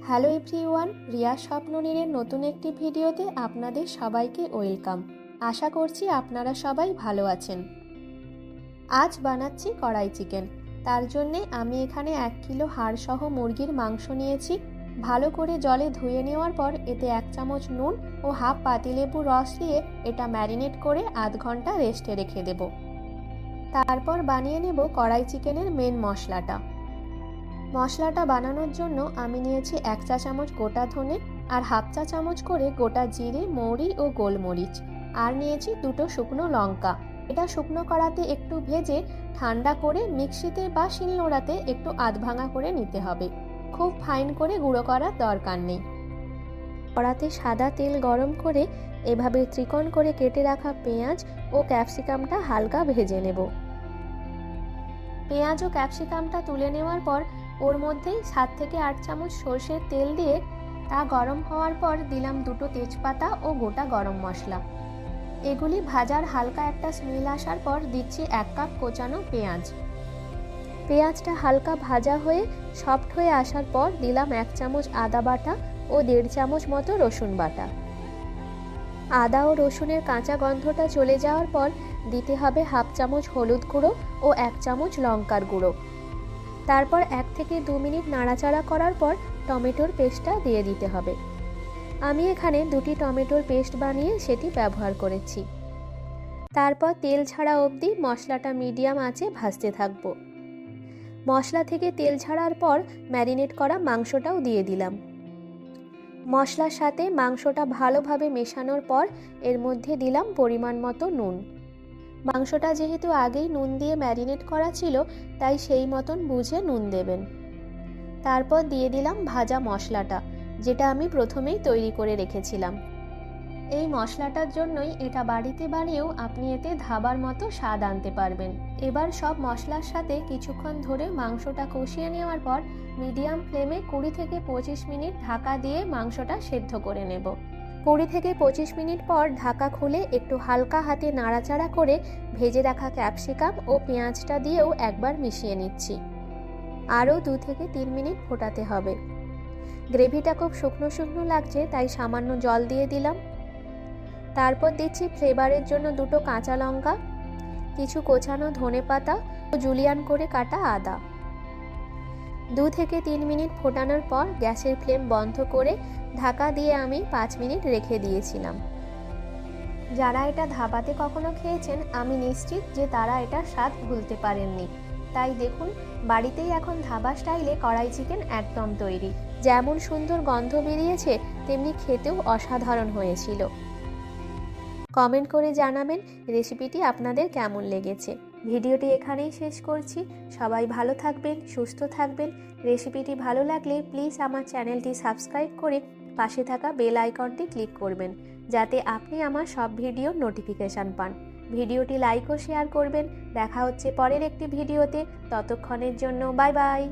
Hello everyone, Riya স্বপ্ননীরের নতুন একটি ভিডিওতে আপনাদের সবাইকে ওয়েলকাম। আশা করছি আপনারা সবাই ভালো আছেন। আজ বানাচ্ছি কড়াই চিকেন। তার জন্যে আমি এখানে 1 কিলো হাড়সহ মুরগির মাংস নিয়েছি। ভালো করে জলে ধুয়ে নেওয়ার পর এতে 1 চামচ নুন ও হাফ পাতিলেবু রস দিয়ে এটা ম্যারিনেট করে আধ ঘন্টা রেস্টে রেখে দেব। তারপর বানিয়ে নেব কড়াই চিকেনের মেন মশলাটা। মশলাটা বানানোর জন্য আমি নিয়েছি 1 চা চামচ গোটা ধনে আর হাফ চা চামচ করে গোটা জিরে, মৌরি ও গোলমরিচ, আর নিয়েছি 2টো শুকনো লঙ্কা। এটা শুকনো কড়াতে একটু ভেজে ঠান্ডা করে মিক্সিতে বা শিলনোড়াতে একটু আধভাঙা করে নিতে হবে। খুব ফাইন করে গুঁড়ো করার দরকার নেই। কড়াতে সাদা তেল গরম করে এভাবে ত্রিকোণ করে কেটে রাখা পেঁয়াজ ও ক্যাপসিকামটা হালকা ভেজে নেব। পেঁয়াজ ও ক্যাপসিকামটা তুলে নেওয়ার পর ওর মধ্যেই 7 থেকে 8 চামচ সরষের তেল দিয়ে তা গরম হওয়ার পর দিলাম 2টো তেজপাতা ও গোটা গরম মশলা। এগুলি ভাজার হালকা একটা স্মেল আসার পর দিচ্ছি 1 কাপ কোচানো পেঁয়াজ। পেঁয়াজটা হালকা ভাজা হয়ে সফট হয়ে আসার পর দিলাম 1 চামচ আদা বাটা ও 1.5 চামচ মতো রসুন বাটা। আদা ও রসুনের কাঁচা গন্ধটা চলে যাওয়ার পর দিতে হবে হাফ চামচ হলুদ গুঁড়ো ও 1 চামচ লঙ্কার গুঁড়ো। তারপর 1 থেকে 2 মিনিট নাড়াচাড়া করার পর টমেটোর পেস্টটা দিয়ে দিতে হবে। আমি এখানে 2টি টমেটোর পেস্ট বানিয়ে সেটি ব্যবহার করেছি। তারপর তেল ছাড়া অবধি মশলাটা মিডিয়াম আঁচে ভাজতে থাকব। মশলা থেকে তেল ছাড়ার পর ম্যারিনেট করা মাংসটাও দিয়ে দিলাম। মশলার সাথে মাংসটা ভালোভাবে মেশানোর পর এর মধ্যে দিলাম পরিমাণ মতো নুন। মাংসটা যেহেতু আগেই নুন দিয়ে ম্যারিনেট করা ছিল, তাই সেই মতন বুঝে নুন দেবেন। তারপর দিয়ে দিলাম ভাজা মশলাটা, যেটা আমি প্রথমেই তৈরি করে রেখেছিলাম। এই মশলাটার জন্যই এটা বাড়িতে বানিয়েও আপনি এতে ধাবার মতো স্বাদ আনতে পারবেন। এবার সব মশলার সাথে কিছুক্ষণ ধরে মাংসটা কষিয়ে নেওয়ার পর মিডিয়াম ফ্লেমে 20 থেকে 25 মিনিট ঢাকা দিয়ে মাংসটা সেদ্ধ করে নেব। 20 থেকে 25 মিনিট পর ঢাকা খুলে একটু হালকা হাতে নাড়াচাড়া করে ভেজে রাখা ক্যাপসিকাম ও পেঁয়াজটা দিয়েও একবার মিশিয়ে নিচ্ছি। আরও 2 থেকে 3 মিনিট ফোটাতে হবে। গ্রেভিটা খুব শুকনো শুকনো লাগছে, তাই সামান্য জল দিয়ে দিলাম। তারপর দিচ্ছি ফ্লেভারের জন্য 2টো কাঁচা লঙ্কা, কিছু কোচানো ধনেপাতা ও জুলিয়ান করে কাটা আদা। 2 থেকে 3 মিনিট ফোটানোর পর গ্যাসের ফ্লেম বন্ধ করে ঢাকা দিয়ে আমি 5 মিনিট রেখে দিয়েছিলাম। যারা এটা ধাবাতে কখনো খেয়েছেন, আমি নিশ্চিত যে তারা এটার স্বাদ ভুলতে পারেননি। তাই দেখুন, বাড়িতেই এখন ধাবা স্টাইলে কড়াই চিকেন একদম তৈরি। যেমন সুন্দর গন্ধ বেরিয়েছে, তেমনি খেতেও অসাধারণ হয়েছিল। কমেন্ট করে জানাবেন রেসিপিটি আপনাদের কেমন লেগেছে। ভিডিওটি এখানেই শেষ করছি। সবাই ভালো থাকবেন, সুস্থ থাকবেন। রেসিপিটি ভালো লাগলে প্লিজ আমার চ্যানেলটি সাবস্ক্রাইব করে পাশে থাকা বেল আইকনটি ক্লিক করবেন, যাতে আপনি আমার সব ভিডিওর নোটিফিকেশান পান। ভিডিওটি লাইক ও শেয়ার করবেন। দেখা হচ্ছে পরের একটি ভিডিওতে। ততক্ষণের জন্য বাই বাই।